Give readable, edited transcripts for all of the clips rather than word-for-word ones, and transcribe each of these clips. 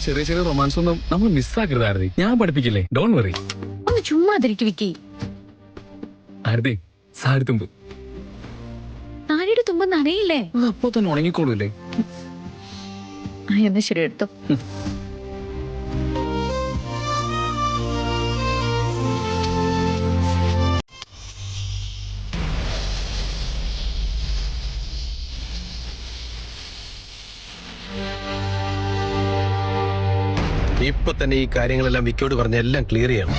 ചെറിയ ചെറിയ റൊമാൻസ് ഒന്നും നമ്മൾ മിസ്സാക്കരുത് ആരതി. ഞാൻ പഠിപ്പിക്കില്ലേ, ഡോണ്ട് വറി. ഒന്ന് ചുമ്മാതിരിക്കു വിക്കി. ആരതി, സാരി തുമ്പ്. സാരിയുടെ തുമ്പ് നനയില്ലേ? അത് അപ്പോ തന്നെ ഉണങ്ങിക്കോളൂല്ലേ? എന്നാ ശരി, എടുത്തോ. ഇപ്പൊ തന്നെ ഈ കാര്യങ്ങളെല്ലാം വിക്കോട് പറഞ്ഞ എല്ലാം ക്ലിയർ ചെയ്യണം.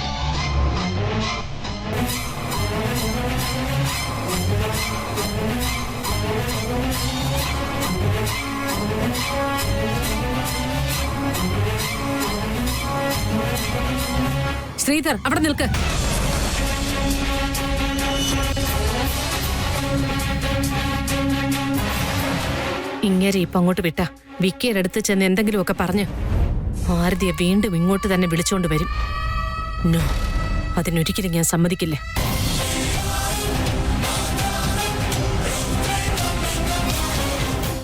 ശ്രീധർ, അവിടെ നിൽക്ക്. ഇങ്ങനെ ഇപ്പൊ അങ്ങോട്ട് വിട്ട വിക്കിയുടെ അടുത്ത് ചെന്ന് എന്തെങ്കിലുമൊക്കെ പറഞ്ഞ് ആരതിയെ വീണ്ടും ഇങ്ങോട്ട് തന്നെ വിളിച്ചോണ്ട് വരും. നോ, അതിനൊരിക്കലും ഞാൻ സമ്മതിക്കില്ല.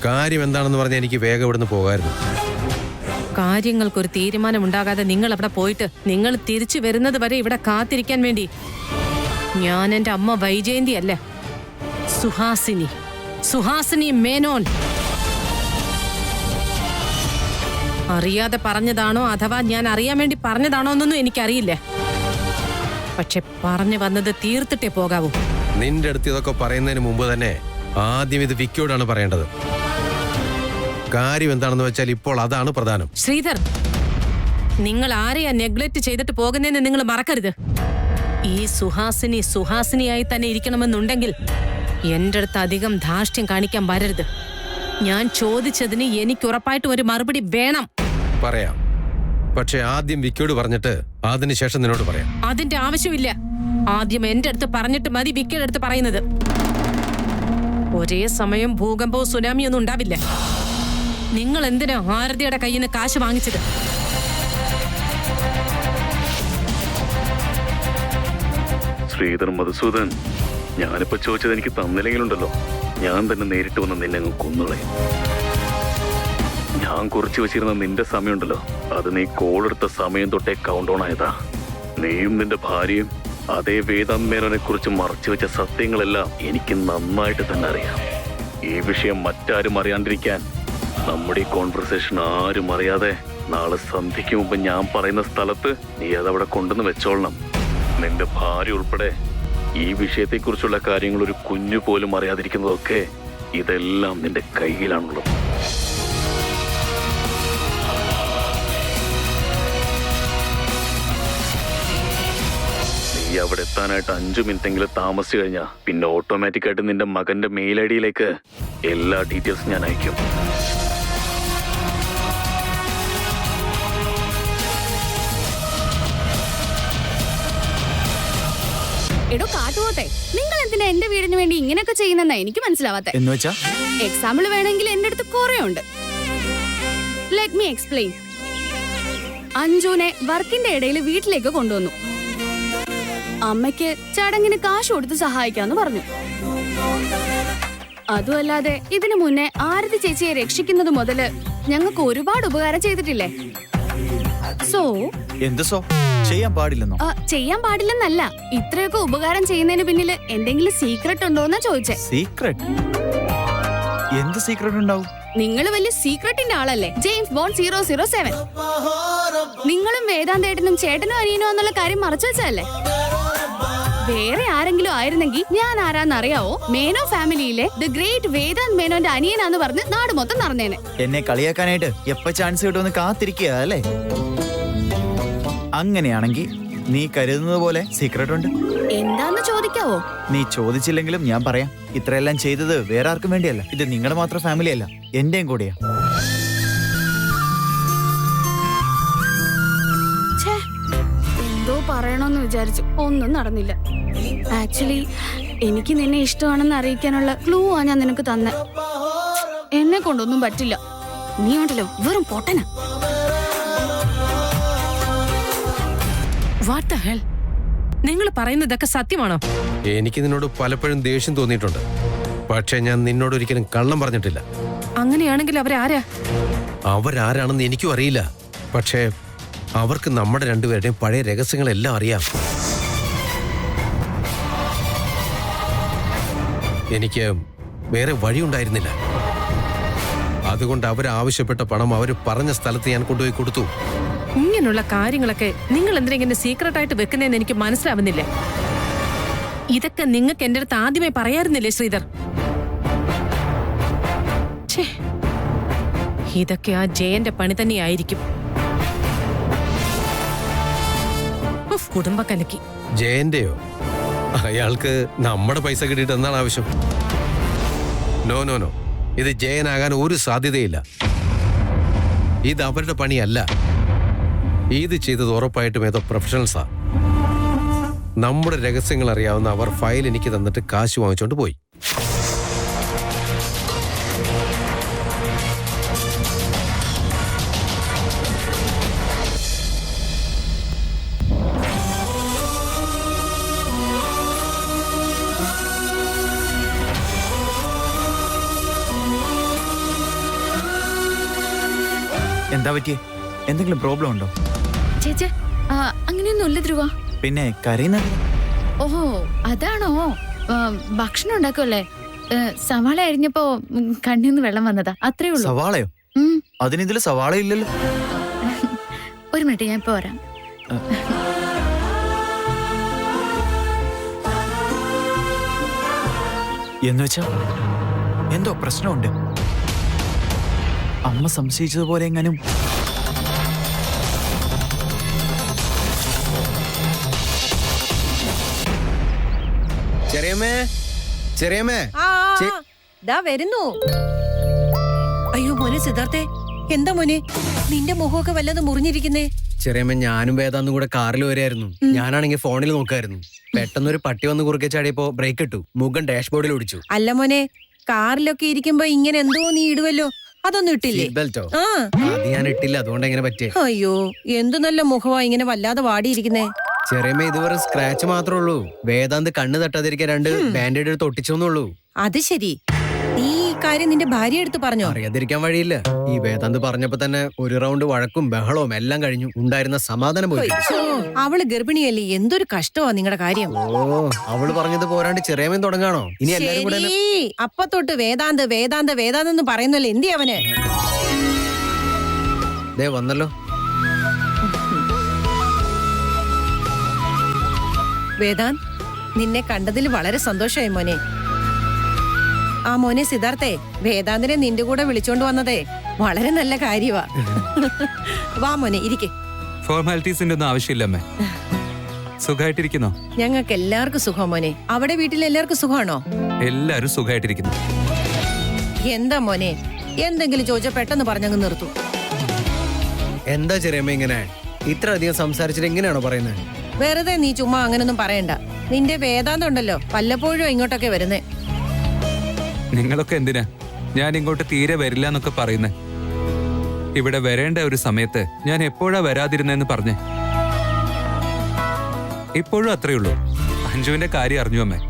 കാര്യം എന്താണെന്ന് പറഞ്ഞാൽ എനിക്ക് വേഗം ഇവിടുന്ന് പോകായിരുന്നു. കാര്യങ്ങൾക്കൊരു തീരുമാനം ഉണ്ടാകാതെ നിങ്ങൾ അവിടെ പോയിട്ട് നിങ്ങൾ തിരിച്ചു വരുന്നത് വരെ ഇവിടെ കാത്തിരിക്കാൻ വേണ്ടി ഞാൻ എന്റെ അമ്മ വൈജയന്തി അല്ല, സുഹാസിനി മേനോൻ. അറിയാതെ പറഞ്ഞതാണോ അഥവാ ഞാൻ അറിയാൻ വേണ്ടി പറഞ്ഞതാണോ എന്നൊന്നും എനിക്കറിയില്ല. പക്ഷെ പറഞ്ഞു വന്നത് തീർത്തിട്ടേ പോകാവൂ. നിന്റെ അടുത്ത് ഇതൊക്കെ പറയുന്നതിന് മുമ്പ് തന്നെ ആദ്യം ഇത് വിക്കോടാണ് പറയേണ്ടത്. കാര്യം എന്താണെന്ന് വെച്ചാൽ ഇപ്പോൾ അതാണ് പ്രധാനം. ശ്രീധർ, നിങ്ങൾ ആരെയാ നെഗ്ലക്ട് ചെയ്തിട്ട് പോകുന്നതെന്ന് നിങ്ങൾ മറക്കരുത്. ഈ സുഹാസിനിയായി തന്നെ ഇരിക്കണമെന്നുണ്ടെങ്കിൽ എന്റെ അടുത്ത് അധികം ധാർഷ്ട്യം കാണിക്കാൻ വരരുത്. ഞാൻ ചോദിച്ചതിന് എനിക്ക് ഉറപ്പായിട്ടും ഒരു മറുപടി വേണം. പറയാം, പക്ഷെ ആദ്യം വിക്കോട് പറഞ്ഞിട്ട് അതിനുശേഷം നിന്നോട് പറയാം. അതിന്റെ ആവശ്യമില്ല. ആദ്യം എന്റെ അടുത്ത് പറഞ്ഞിട്ട് മതി വിക്കയുടെ അടുത്ത് പറയുന്നത്. ഒരേ സമയം ഭൂകമ്പവും സുനാമിയൊന്നും ഉണ്ടാവില്ല. നിങ്ങൾ എന്തിനാ ആരതിയുടെ കയ്യിൽ നിന്ന് കാശ് വാങ്ങിച്ചത്? ശ്രീധർ മധുസൂദൻ, ഞാനിപ്പോ ചോദിച്ചത് എനിക്ക് തന്നില്ലെങ്കിലുണ്ടല്ലോ, ഞാൻ തന്നെ നേരിട്ട് വന്ന് നിന്നെ അങ്ങ് കൊന്നുകളയും. ഞാൻ കുറിച്ച് വെച്ചിരുന്ന നിന്റെ സമയമുണ്ടല്ലോ, അത് നീ കോളെടുത്ത സമയം തൊട്ടേ കൗണ്ട് ഓൺ ആയതാ. നീയും നിന്റെ ഭാര്യയും അതേ വേദാന്ത് മേനോനെ കുറിച്ച് മറച്ചു വെച്ച സത്യങ്ങളെല്ലാം എനിക്ക് നന്നായിട്ട് തന്നെ അറിയാം. ഈ വിഷയം മറ്റാരും അറിയാണ്ടിരിക്കാൻ നമ്മുടെ ഈ കോൺവെർസേഷൻ ആരും അറിയാതെ നാളെ സന്ധ്യയ്ക്ക് മുമ്പ് ഞാൻ പറയുന്ന സ്ഥലത്ത് നീ അതവിടെ കൊണ്ടുവന്ന് വെച്ചോളണം. നിന്റെ ഭാര്യ ഉൾപ്പെടെ ഈ വിഷയത്തെക്കുറിച്ചുള്ള കാര്യങ്ങൾ ഒരു കുഞ്ഞു പോലും അറിയാതിരിക്കുന്നതൊക്കെ ഇതെല്ലാം നിന്റെ കയ്യിലാണുള്ളത്. നീ അവിടെ എത്താനായിട്ട് 5 മിനിറ്റെങ്കിലും താമസിച്ചു കഴിഞ്ഞാ പിന്നെ ഓട്ടോമാറ്റിക്കായിട്ട് നിന്റെ മകന്റെ മെയിൽ ഐഡിയിലേക്ക് എല്ലാ ഡീറ്റെയിൽസും ഞാൻ അയക്കും. എടോ കാട്ടുപോട്ടെ, നിങ്ങൾ എന്തിനാ എന്റെ വീടിന് വേണ്ടി ഇങ്ങനെയൊക്കെ ചെയ്യുന്നെന്നാ എനിക്ക് മനസ്സിലാവാത്തെ. എക്സാമ്പിൾ വേണമെങ്കിൽ എന്റെ അടുത്ത് കുറെ ഉണ്ട്. Let me explain. അഞ്ജുനെ വർക്കിന്റെ ഇടയിൽ വീട്ടിലേക്ക് കൊണ്ടുവന്നു. അമ്മയ്ക്ക് ചടങ്ങിന് കാശ് കൊടുത്ത് സഹായിക്കാന്ന് പറഞ്ഞു. അതുമല്ലാതെ ഇതിനു മുന്നേ ആരതി ചേച്ചിയെ രക്ഷിക്കുന്നത് മുതല് ഞങ്ങൾക്ക് ഒരുപാട് ഉപകാരം ചെയ്തിട്ടില്ലേ? സോ ചെയ്യാൻ പാടില്ലെന്നോ? ചെയ്യാൻ പാടില്ലെന്നല്ല, ഇത്രയൊക്കെ ഉപകാരം ചെയ്യുന്നതിന് പിന്നില് എന്തെങ്കിലും സീക്രട്ട് ഉണ്ടോന്നാ ചോദിച്ചേ. സീക്രട്ട്? എന്ത് സീക്രട്ട് ഉണ്ടാവും? നിങ്ങൾ വലിയ സീക്രട്ടിന്റെ ആളല്ലേ, ജെയിംസ് ബോണ്ട് 007. നിങ്ങളും വേദാന്തേട്ടനും ചേട്ടനും അനിയനോ എന്നുള്ള കാര്യം മറച്ചു വെച്ചല്ലേ. വേറെ ആരെങ്കിലും ആയിരുന്നെങ്കിൽ ഞാൻ ആരാന്നറിയാവോ? മേനോ ഫാമിലിയിലെ ദ ഗ്രേറ്റ് വേദാന്ത് മേനോന്റെ അനിയനാന്ന് പറഞ്ഞ് നാട് മൊത്തം നടന്നേനെ. എന്നെ കളിയാക്കാനായിട്ട് എപ്പോ ചാൻസ് കിട്ടുമെന്ന് കാത്തിരിക്കുക അല്ലേ? അങ്ങനെയാണെങ്കിൽ നീ കരുതുന്നത് പോലെ സീക്രട്ട് ഉണ്ട്. എന്താന്ന് ചോദിക്കാവോ? നീ ചോദിച്ചില്ലെങ്കിലും ഞാൻ പറയാം. ഇത്രയെല്ലാം ചെയ്തത് വേറെ ആർക്കും വേണ്ടിയല്ല. ഇത് നിങ്ങളുടെ മാത്രം ഫാമിലി അല്ല, എന്റെയും കൂടെയാ. എന്തോ പറയണമെന്ന് വിചാരിച്ചു, ഒന്നും നടന്നില്ല. ആക്ച്വലി എനിക്ക് നിന്നെ ഇഷ്ടമാണെന്ന് അറിയിക്കാനുള്ള ക്ലൂ ആ ഞാൻ നിനക്ക് തന്നെ. എന്നെ കൊണ്ടൊന്നും പറ്റില്ല. നീ ഉണ്ടല്ലോ വെറും പൊട്ടന. What the hell? നിങ്ങൾ പറയുന്നതൊക്കെ സത്യമാണോ? എനിക്ക് നിന്നോട് പലപ്പോഴും ദേഷ്യം തോന്നിയിട്ടുണ്ട്, പക്ഷെ ഞാൻ നിന്നോട് ഒരിക്കലും കള്ളം പറഞ്ഞിട്ടില്ല. അങ്ങനെയാണെങ്കിൽ അവരാരാ? അവരാരാണെന്ന് എനിക്കും അറിയില്ല. പക്ഷേ അവർക്ക് നമ്മുടെ രണ്ടുപേരുടെയും പഴയ രഹസ്യങ്ങളെല്ലാം അറിയാം. എനിക്ക് വേറെ വഴിയുണ്ടായിരുന്നില്ല. അതുകൊണ്ട് അവരാവശ്യപ്പെട്ട പണം അവർ പറഞ്ഞ സ്ഥലത്ത് ഞാൻ കൊണ്ടുപോയി കൊടുത്തു. ഇങ്ങനെയുള്ള കാര്യങ്ങളൊക്കെ നിങ്ങൾ എന്തിനാ ഇങ്ങനെ സീക്രട്ട് ആയിട്ട് വെക്കുന്നതെന്ന് എനിക്ക് മനസ്സിലാവുന്നില്ല. ഇതൊക്കെ നിങ്ങൾക്ക് എന്റെ അടുത്ത് ആദ്യമേ പറയാറുന്നില്ലേ ശ്രീധർ? ഛേ, ഇതൊക്കെ ആ ജയന്റെ പണി തന്നെയായിരിക്കും. ഉഫ്, കുടുംബ കലക്കി. ജയന്റെയോ? അയാൾക്ക് നമ്മുടെ പൈസ കിട്ടിയിട്ട് എന്താണ് ആവശ്യം? നോ നോ നോ, ഇത് ജയനാകാൻ ഒരു സാധ്യതയില്ല. ഇത് അവരുടെ പണിയല്ല. ഇത് ചെയ്തത് ഉറപ്പായിട്ടും ഏതോ പ്രൊഫഷണൽസാ. നമ്മുടെ രഹസ്യങ്ങൾ അറിയാവുന്ന അവർ ഫയൽ എനിക്ക് തന്നിട്ട് കാശ് വാങ്ങിച്ചോണ്ട് പോയി. എന്താ പറ്റിയേ? എന്തെങ്കിലും പ്രോബ്ലം ഉണ്ടോ? ചേച്ചേ അങ്ങനെയൊന്നുമില്ല ധ്രുവ. പിന്നെ കരയുന്നത്? ഓഹോ അതാണോ? ഭക്ഷണം ഉണ്ടാക്കുമല്ലേ, സവാള അരിഞ്ഞപ്പോ കണ്ണിന്ന് വെള്ളം വന്നതാ, അത്രേ ഉള്ളൂ. സവാളയോ? അതിനിതില് സവാള ഇല്ലല്ലോ. ഒരു മിനിറ്റ്, ഞാൻ ഇപ്പൊ വരാം. എന്നുവെച്ചാ എന്തോ പ്രശ്നമുണ്ട്. അമ്മ സംശയിച്ചതുപോലെ എങ്ങാനും. ചെറിയമ്മേ, ചെറിയമ്മേ. വരുന്നു. അയ്യോ മോനെ സിദ്ധാർത്ഥേ, എന്താ മോനെ നിന്റെ മുഖമൊക്കെ വല്ലതും മുറിഞ്ഞിരിക്കുന്നേ? ചെറിയമ്മ, ഞാനും വേദാന്തും കൂടെ കാറിൽ വരായിരുന്നു. ഞാനാണെങ്കിൽ ഫോണിൽ നോക്കായിരുന്നു. പെട്ടെന്നൊരു പട്ടി വന്ന് കുറുക്കെ ചാടിയപ്പോ ബ്രേക്ക് ഇട്ടു, മുഖം ഡാഷ്ബോർഡിൽ ഒടിച്ചു. അല്ല മോനെ, കാറിലൊക്കെ ഇരിക്കുമ്പോ ഇങ്ങനെ എന്തോ നീ ഇടുവല്ലോ, അതൊന്നും ഇട്ടില്ലേ? ബെൽറ്റോ? ആ, അത് ഞാൻ ഇട്ടില്ല, അതുകൊണ്ട് എങ്ങനെ പറ്റിയേ? അയ്യോ എന്തു നല്ല മുഖമാ ഇങ്ങനെ വല്ലാതെ വാടിയിരിക്കുന്നേ. ചെറിയമ്മ, ഇതുവരെ സ്ക്രാച്ച് മാത്രമേ ഉള്ളൂ. വേദാന്ത് കണ്ണ് തട്ടാതിരിക്കാൻ 2 ബാൻഡേഡ് എടുത്ത് ഒട്ടിച്ചോന്നുള്ളൂ. അത് ശരി, നീ ഈ കാര്യം നിന്റെ ഭാര്യ എടുത്ത് പറഞ്ഞോ? അറിയാതിരിക്കാൻ വഴിയില്ല. ഈ വേദാന്ത് പറഞ്ഞപ്പോ തന്നെ ഒരു റൗണ്ട് വഴക്കും ബഹളവും എല്ലാം കഴിഞ്ഞു. ഉണ്ടായിരുന്ന സമാധാനം പോയി. അവള് ഗർഭിണിയല്ലേ, എന്തൊരു കഷ്ടമാ നിങ്ങളുടെ കാര്യം. ഓ, അവള് പറഞ്ഞത് പോരാണ്ട് ചെറിയമ്മ തുടങ്ങാണോ? ഇനി എല്ലാരും കൂടെ ശരി, അപ്പൊ തൊട്ട് വേദാന്ത് വേദാന്ത് വേദാന്ത് എന്ന് പറയുന്നല്ലോ, എന്തി അവന്? ദേ വന്നല്ലോ. വേദാന്ത്, നിന്നെ കണ്ടതിൽ വളരെ സന്തോഷമായി മോനെ. ആ മോനെ സിദ്ധാർത്ഥേ, വേദാന്തിനെ നിന്റെ കൂടെ വിളിച്ചോണ്ട് വന്നതേ വളരെ നല്ല കാര്യവാ. വാ മോനെ ഇരിക്കെ. ഫോർമാലിറ്റീസിന്റെ ഒന്നും ആവശ്യമില്ല അമ്മേ. സുഖമായിട്ടിരിക്കുന്നോ? ഞങ്ങൾക്ക് എല്ലാവർക്കും സുഖം മോനെ. അവിടെ വീട്ടിൽ എല്ലാവർക്കും സുഖമാണോ? എല്ലാരും സുഖമായിട്ടിരിക്കുന്നു. എന്താ മോനെ, എന്തെങ്കിലും ചോദിച്ചാൽ പെട്ടെന്ന് പറഞ്ഞങ്ങ് നിർത്തും. എന്താ ചെറിയമ്മ ഇങ്ങനെ ഇത്ര അധികം സംസാരിച്ചിട്ട് എങ്ങനെയാണോ പറയുന്നത്? വെറുതെ നീ ചുമ്മാ അങ്ങനൊന്നും പറയണ്ട. നിന്റെ വേദാന്തം ഉണ്ടല്ലോ, വല്ലപ്പോഴും ഇങ്ങോട്ടൊക്കെ വരുന്നേ. നിങ്ങളൊക്കെ എന്തിനാ ഞാൻ ഇങ്ങോട്ട് തീരെ വരില്ല എന്നൊക്കെ പറയുന്നേ? ഇവിടെ വരേണ്ട ഒരു സമയത്ത് ഞാൻ എപ്പോഴാ വരാതിരുന്നെന്ന് പറഞ്ഞേ. ഇപ്പോഴും അത്രയുള്ളൂ. അഞ്ജുവിന്റെ കാര്യം അറിഞ്ഞു അമ്മേ,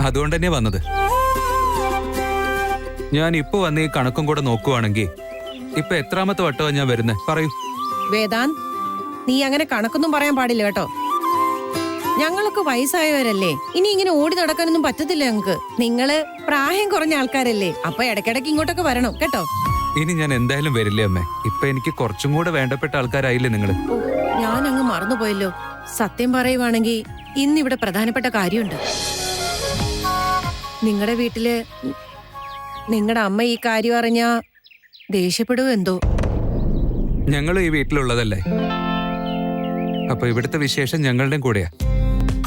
അതുകൊണ്ട് തന്നെ വന്നത്. ഞാൻ ഇപ്പൊ വന്ന് ഈ കണക്കും കൂടെ നോക്കുവാണെങ്കിൽ ഇപ്പൊ എത്രാമത്തെ വട്ടമാ ഞാൻ വരുന്നേ? പറയൂ. വേദാന്ത്, നീ അങ്ങനെ കണക്കൊന്നും പറയാൻ പാടില്ല കേട്ടോ. ഞങ്ങളൊക്കെ വയസ്സായവരല്ലേ, ഇനി ഇങ്ങനെ ഓടി നടക്കാനൊന്നും പറ്റത്തില്ല ഞങ്ങക്ക്. നിങ്ങള് പ്രായം കുറഞ്ഞ ആൾക്കാരല്ലേ, അപ്പൊ ഇടയ്ക്കിടയ്ക്ക് ഇങ്ങോട്ടൊക്കെ വരണം കേട്ടോ. ഇനി ഞാൻ എന്തായാലും വരില്ലേ അമ്മേ. ഇപ്പൊ എനിക്ക് കുറച്ചും കൂടെ വേണ്ടപ്പെട്ട ആൾക്കാരായില്ലേ നിങ്ങള്. ഞാൻ അങ്ങ് മറന്നുപോയല്ലോ. സത്യം പറയുവാണെങ്കിൽ ഇന്നിവിടെ പ്രധാനപ്പെട്ട കാര്യമുണ്ട്. നിങ്ങളുടെ വീട്ടില് നിങ്ങളുടെ അമ്മ ഈ കാര്യം അറിഞ്ഞാ ദേഷ്യപ്പെടുവോ എന്തോ. ഞങ്ങളും ഈ വീട്ടിലുള്ളതല്ലേ, അപ്പൊ ഇവിടുത്തെ വിശേഷം ഞങ്ങളുടെയും കൂടെയാ.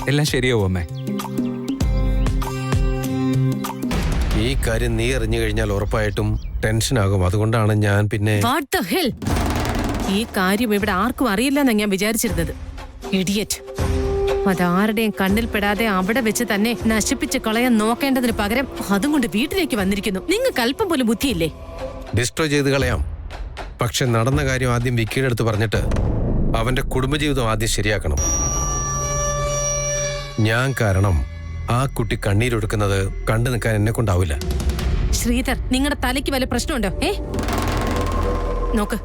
എല്ലാം ശരിയാവും അമ്മേ. ഈ കാര്യം നീ അറിഞ്ഞു കഴിഞ്ഞാൽ ഉറപ്പായിട്ടും ടെൻഷനാകും. അതുകൊണ്ടാണ് ഞാൻ പിന്നെ What the hell? ഈ കാര്യം ഇവിടെ ആർക്കും അറിയില്ലെന്നാ ഞാൻ വിചാരിച്ചിരുന്നത്. ഇഡിയറ്റ്. അതാരുടെയും കണ്ണിൽ പെടാതെ അവിടെ വെച്ച് തന്നെ നശിപ്പിച്ച് കളയാൻ നോക്കേണ്ടതിന് പകരം അതും കൊണ്ട് വീട്ടിലേക്ക് വന്നിരിക്കുന്നു. നിങ്ങൾക്ക് അല്പം പോലും ബുദ്ധിയില്ലേ? ഡിസ്ട്രോയ് ചെയ്ത് കളയാം. പക്ഷെ നടന്ന കാര്യം ആദ്യം വിക്കിയുടെ അടുത്ത് പറഞ്ഞിട്ട് അവന്റെ കുടുംബജീവിതം ആദ്യം ശരിയാക്കണം. ഞാൻ കാരണം ആ കുട്ടി കണ്ണീരൊടുക്കുന്നത് കണ്ടു നിൽക്കാൻ എന്നെ കൊണ്ടാവില്ല. ശ്രീധർ, നിങ്ങളുടെ തലയ്ക്ക് വല്ല പ്രശ്നമുണ്ടോ? നോക്ക്,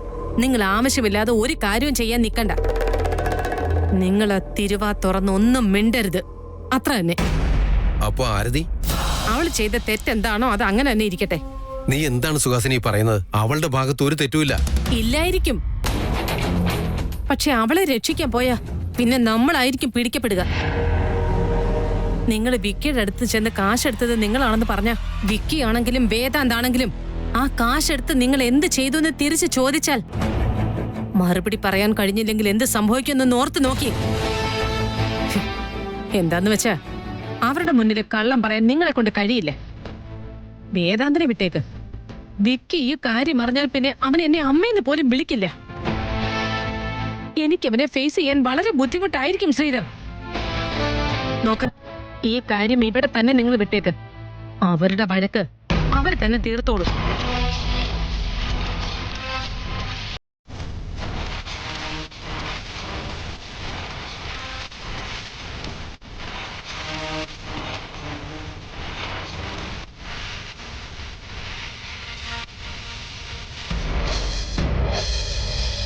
നിങ്ങൾ ആവശ്യമില്ലാതെ ഒരു കാര്യവും ചെയ്യാൻ നിൽക്കണ്ട. നിങ്ങൾ തിരുവാ തുറന്ന് ഒന്നും മിണ്ടരുത്, അത്ര തന്നെ. അപ്പൊ ആരതി, അവൾ ചെയ്ത തെറ്റെന്താണോ അത് അങ്ങനെ തന്നെ ഇരിക്കട്ടെ. നീ എന്താണ് സുഹാസിനി പറയുന്നത്? അവളുടെ ഭാഗത്ത് ഒരു തെറ്റുമില്ല. ഇല്ലായിരിക്കും, പക്ഷെ അവളെ രക്ഷിക്കാൻ പോയാ പിന്നെ നമ്മളായിരിക്കും പിടിക്കപ്പെടുക. നിങ്ങൾ വിക്കിയുടെ അടുത്ത് ചെന്ന് കാശെടുത്തത് നിങ്ങളാണെന്ന് പറഞ്ഞ, വിക്കി ആണെങ്കിലും വേദാന്താണെങ്കിലും ആ കാശെടുത്ത് നിങ്ങൾ എന്ത് ചെയ്തു എന്ന് തിരിച്ചു ചോദിച്ചാൽ മറുപടി പറയാൻ കഴിഞ്ഞില്ലെങ്കിൽ എന്ത് സംഭവിക്കുമെന്ന് ഓർത്ത് നോക്കി. എന്താന്ന് വെച്ചാ അവരുടെ മുന്നിൽ കള്ളം പറയാൻ നിങ്ങളെ കൊണ്ട് കഴിയില്ല. വേദാന്തിനെ വിട്ടേക്ക്. വിക്കി ഈ കാര്യം അറിഞ്ഞാൽ പിന്നെ അവൻ എന്നെ അമ്മയെന്ന് പോലും വിളിക്കില്ല. എനിക്കവനെ ഫേസ് ചെയ്യാൻ വളരെ ബുദ്ധിമുട്ടായിരിക്കും ശ്രീധർ. നോക്ക്, ഈ കാര്യം ഇവിടെ തന്നെ നിങ്ങൾ വിട്ടേക്ക്. അവരുടെ വഴക്ക് അവർ തന്നെ തീർത്തോളൂ.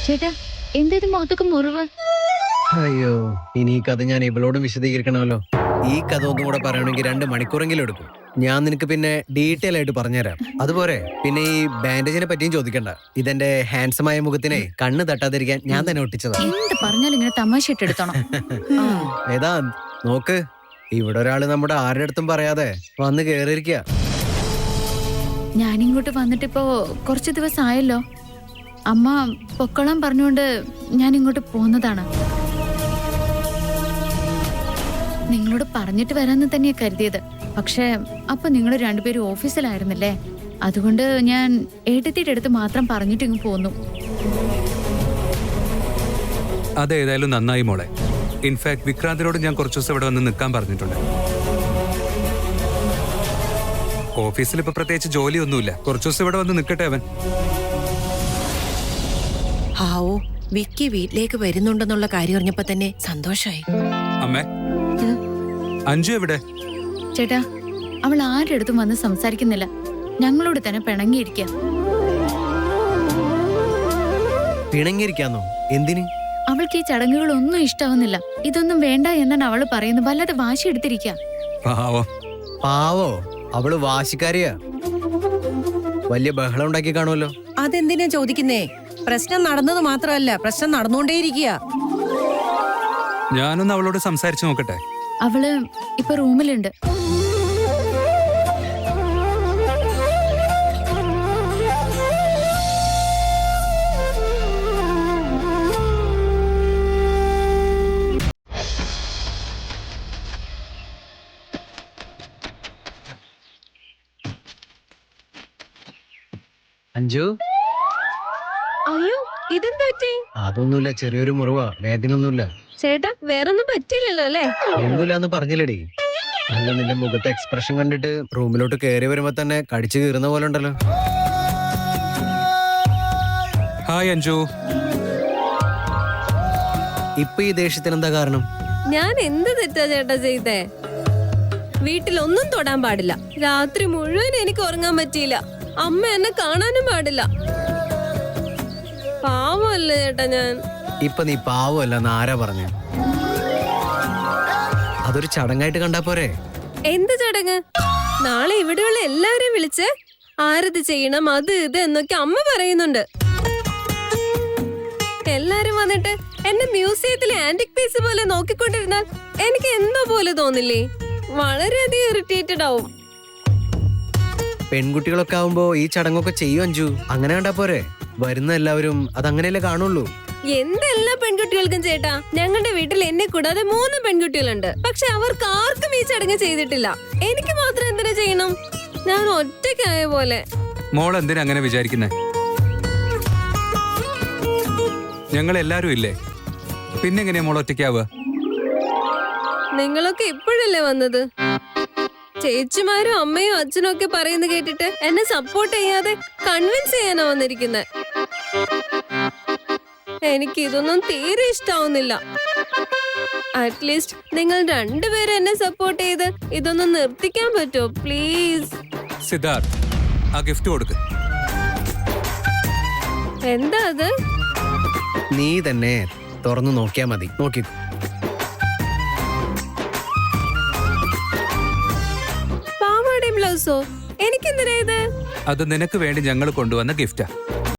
ചേട്ടാ, എന്തേത് മുഖത്തൊക്കെ മുറിവ്? അയ്യോ, ഇനി ഈ കഥ ഞാൻ ഇവളോടും വിശദീകരിക്കണമല്ലോ. ഈ കഥ ഒന്നും കൂടെ പറയണമെങ്കിൽ 2 മണിക്കൂറെങ്കിലും എടുക്കും. ഞാൻ നിനക്ക് പിന്നെ ഡീറ്റെയിൽ ആയിട്ട് പറഞ്ഞുതരാം. അതുപോലെ പിന്നെ ഈ ബാൻഡേജിനെ പറ്റിയും ചോദിക്കണ്ട. ഇതെന്റെ ഹാൻഡ്സമായ മുഖത്തിനെ കണ്ണ് തട്ടാതിരിക്കാൻ ഞാൻ തന്നെ ഒട്ടിച്ചതാ. എന്ത് പറഞ്ഞാലും ഇങ്ങനെ തമാശ ഇട്ടെടുത്തോണം. ഏതാ നോക്ക്, ഇവിടെ ഒരാള് നമ്മുടെ ആരുടെ അടുത്തും പറയാതെ വന്ന് കേറിയിരിക്കുക. ഞാനിങ്ങോട്ട് വന്നിട്ടിപ്പോ കുറച്ച് ദിവസം ആയല്ലോ. അമ്മ പൊക്കോളം പറഞ്ഞുകൊണ്ട് ഞാൻ ഇങ്ങോട്ട് പോന്നതാണ്. നിങ്ങളോട് പറഞ്ഞിട്ട് വരാന്ന് തന്നെയാ കരുതിയത്. പക്ഷെ അപ്പൊ നിങ്ങൾ രണ്ടുപേരും ഓഫീസിലായിരുന്നില്ലേ, അതുകൊണ്ട് ഞാൻ ഏട്ടത്തിയുടെ അടുത്ത് മാത്രം പറഞ്ഞിട്ട് ഇങ്ങ് പോന്നു. അതേതായാലും നന്നായി മോളെ. ഇൻഫാക്ട് വിക്രാന്തിനോട് ഞാൻ കുറച്ചു ദിവസം ഇവിടെ വന്ന് നിൽക്കാൻ പറഞ്ഞിട്ടുണ്ട്. ഓഫീസിൽ ഇപ്പൊ പ്രത്യേകിച്ച് ജോലിയൊന്നുമില്ല. കുറച്ചു ദിവസം ഇവിടെ വന്ന് നിൽക്കട്ടെ അവൻ. ഹാവോ, വിക്കി വീട്ടിലേക്ക് വരുന്നുണ്ടെന്നുള്ള കാര്യം അറിഞ്ഞപ്പോ തന്നെ സന്തോഷായി. അമ്മേ, അഞ്ജു എവിടെ? ചേട്ടാ, അവൾ ആരുടെ അടുത്തും വന്ന് സംസാരിക്കുന്നില്ല. ഞങ്ങളോട് തന്നെ പിണങ്ങിയിരിക്കുക. പിണങ്ങിയിരിക്കാന്നോ? എന്തിന്? അവൾക്ക് ഈ ചടങ്ങുകളൊന്നും ഇഷ്ടാവുന്നില്ല. ഇതൊന്നും വേണ്ട എന്നാണ് അവള് പറയുന്നത്. വല്ലാതെ വാശി എടുത്തിരിക്കുക. പാവം. പാവോ? അവള് വാശിക്കാരിയാ. വലിയ ബഹളം ഉണ്ടാക്കി കാണുമല്ലോ. അതെന്തിനാ ചോദിക്കുന്നേ? പ്രശ്നം നടന്നത് മാത്രമല്ല, പ്രശ്നം നടന്നുകൊണ്ടേയിരിക്കുക. ഞാനൊന്ന് അവളോട് സംസാരിച്ചു നോക്കട്ടെ. അവള് ഇപ്പൊ റൂമിലുണ്ട്. അഞ്ജു, അയ്യോ, ഇതെന്താ പറ്റി? അതൊന്നുമില്ല, ചെറിയൊരു മുറിവാ, വേദനയൊന്നുമില്ല. ചേട്ടാ, വേറൊന്നും പറ്റില്ലല്ലോ അല്ലേ? ഒന്നുമില്ലാന്ന് പറഞ്ഞില്ലടി. അല്ല, നിന്റെ മുഖത്തെ എക്സ്പ്രഷൻ കണ്ടിട്ട് റൂമിലോട്ട് കയറി വരുമ്പോ തന്നെ കടിച്ചു കീറുന്ന പോലെ ഉണ്ടല്ലോ. ഹായ് അഞ്ജു. ഇപ്പൊ ഈ ദേഷ്യത്തിന് എന്താ കാരണം? ഞാൻ എന്ത് തെറ്റാ ചേട്ടാ ചെയ്തേ? വീട്ടിലൊന്നും തൊടാൻ പാടില്ല. രാത്രി മുഴുവൻ എനിക്ക് ഉറങ്ങാൻ പറ്റിയില്ല. അമ്മ എന്നെ കാണാനും പാടില്ല. പാവല്ലേ ചേട്ടാ ഞാൻ? ഇപ്പൊ നീ പാവമല്ലെന്ന് ആരാ പറഞ്ഞു? അതൊരു ചടങ്ങായിട്ട് കണ്ടാ പോരെ? എന്ത് ചടങ്ങ്? നാളെ ഇവിടെയുള്ള എല്ലാവരെയും വിളിച്ച് ആരത് ചെയ്യണം, അത് ഇത് എന്നൊക്കെ അമ്മ പറയുന്നുണ്ട്. എല്ലാരും വന്നിട്ട് എന്നെ മ്യൂസിയത്തിലെ ആന്റിക് പീസ് പോലെ നോക്കിക്കൊണ്ടിരുന്നാൽ എനിക്ക് എന്തോ പോലെ തോന്നില്ലേ? വളരെയധികം ഇറിറ്റേറ്റഡ് ആവും. പെൺകുട്ടികളൊക്കെ ആവുമ്പോ ഈ ചടങ്ങൊക്കെ ചെയ്യും അഞ്ജു. അങ്ങനെ കണ്ടാ പോരെ? വരുന്ന എല്ലാവരും അതങ്ങനെയല്ലേ കാണുള്ളൂ. എന്തെല്ലാ പെൺകുട്ടികൾക്കും ചേട്ടാ? ഞങ്ങളുടെ വീട്ടിൽ എന്നെ കൂടാതെ 3 പെൺകുട്ടികളുണ്ട്. പക്ഷെ അവർക്ക് ആർക്കും ഈ ചടങ്ങ് ചെയ്തിട്ടില്ല. എനിക്ക് മാത്രം എന്തിനാ ചെയ്യണം? ഞാൻ ഒറ്റയ്ക്കായ പോലെ. മോൾ എന്തിനാ അങ്ങനെ വിചാരിക്കുന്നേ? ഞങ്ങൾ എല്ലാരും ഇല്ലേ, പിന്നെങ്ങനെയാ മോൾ ഒറ്റയ്ക്കാവുക? നിങ്ങളൊക്കെ ഇപ്പോഴല്ലേ വന്നത്? ചേച്ചിമാരും അമ്മയും അച്ഛനും ഒക്കെ പറയുന്ന കേട്ടിട്ട് എന്നെ സപ്പോർട്ട് ചെയ്യാതെ കൺവിൻസ് ചെയ്യാനാ വന്നിരിക്കുന്നത്. എനിക്ക് ഇതൊന്നും തീരെ ഇഷ്ടാവുന്നില്ല. അറ്റ്ലീസ്റ്റ് നിങ്ങൾ രണ്ടുപേരും എന്നെ സപ്പോർട്ട് ചെയ്ത് ഇതൊന്നും നിർത്തിക്കാൻ പറ്റുമോ പ്ലീസ്? സിദ്ധാർത്ഥ്, ആ ഗിഫ്റ്റ് കൊടുക്ക്. എന്താ അത്? നീ തന്നെ തുറന്നു നോക്കിയാ മതി. നോക്കിക്കോ. പാവാടയും ബ്ലൗസോ? എനിക്കെന്തിനാ ഇത്? അത് നിനക്ക് വേണ്ടി ഞങ്ങൾ കൊണ്ടുവന്ന ഗിഫ്റ്റാ.